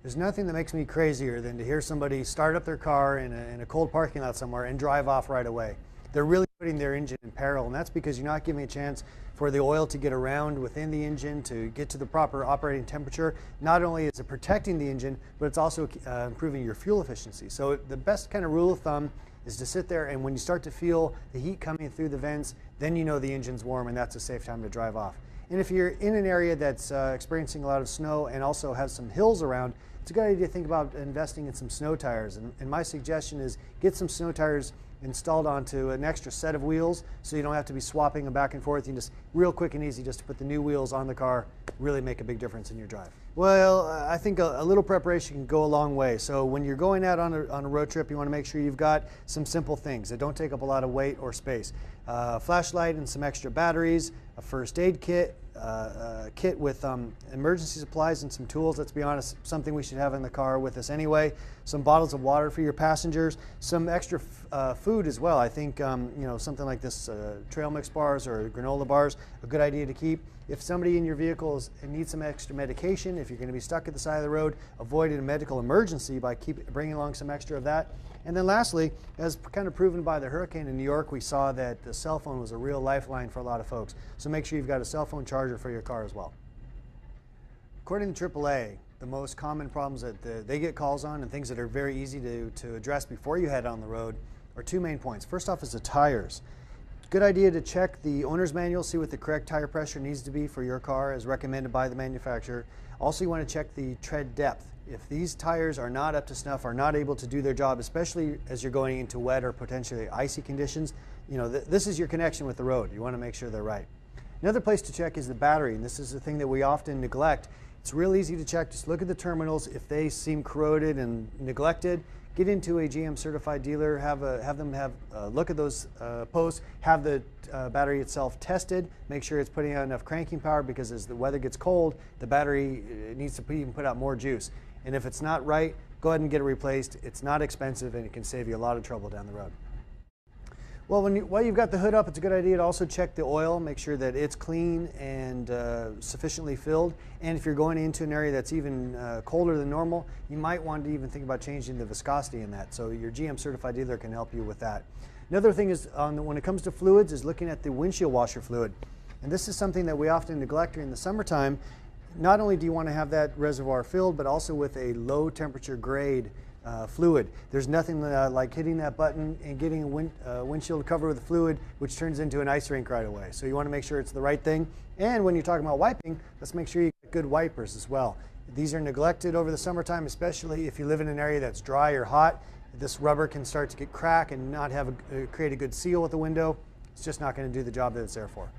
There's nothing that makes me crazier than to hear somebody start up their car in a cold parking lot somewhere and drive off right away. They're really putting their engine in peril, and that's because you're not giving a chance for the oil to get around within the engine to get to the proper operating temperature. Not only is it protecting the engine, but it's also improving your fuel efficiency. So the best kind of rule of thumb is to sit there, and when you start to feel the heat coming through the vents, then you know the engine's warm and that's a safe time to drive off. And if you're in an area that's experiencing a lot of snow and also has some hills around, it's a good idea to think about investing in some snow tires. And my suggestion is get some snow tires installed onto an extra set of wheels so you don't have to be swapping them back and forth. You can just, real quick and easy, just to put the new wheels on the car, really make a big difference in your drive. Well, I think a little preparation can go a long way. So when you're going out on a road trip, you want to make sure you've got some simple things that don't take up a lot of weight or space. Flashlight and some extra batteries, a first aid kit, a kit with emergency supplies and some tools. Let's be honest, something we should have in the car with us anyway. Some bottles of water for your passengers, some extra food as well. I think something like this trail mix bars or granola bars, a good idea to keep. If somebody in your vehicle needs some extra medication, if you're going to be stuck at the side of the road, avoid a medical emergency by bringing along some extra of that. And then lastly, as kind of proven by the hurricane in New York, we saw that the cell phone was a real lifeline for a lot of folks. So make sure you've got a cell phone charger for your car as well. According to AAA, the most common problems that they get calls on and things that are very easy to address before you head on the road are two main points. First off is the tires. Good idea to check the owner's manual, see what the correct tire pressure needs to be for your car as recommended by the manufacturer. Also, you want to check the tread depth. If these tires are not up to snuff, are not able to do their job, especially as you're going into wet or potentially icy conditions, this is your connection with the road. You want to make sure they're right. Another place to check is the battery, and this is the thing that we often neglect. It's real easy to check. Just look at the terminals. If they seem corroded and neglected, get into a GM certified dealer, have them have a look at those posts, have the battery itself tested, make sure it's putting out enough cranking power, because as the weather gets cold, the battery needs to even put out more juice. And if it's not right, go ahead and get it replaced. It's not expensive and it can save you a lot of trouble down the road. Well, while you've got the hood up, it's a good idea to also check the oil, make sure that it's clean and sufficiently filled. And if you're going into an area that's even colder than normal, you might want to even think about changing the viscosity in that. So your GM certified dealer can help you with that. Another thing is, when it comes to fluids, is looking at the windshield washer fluid. And this is something that we often neglect during the summertime. Not only do you want to have that reservoir filled, but also with a low temperature grade fluid. There's nothing like hitting that button and getting a windshield covered with fluid, which turns into an ice rink right away. So you want to make sure it's the right thing. And when you're talking about wiping, let's make sure you get good wipers as well. These are neglected over the summertime, especially if you live in an area that's dry or hot. This rubber can start to get cracked and not create a good seal with the window. It's just not going to do the job that it's there for.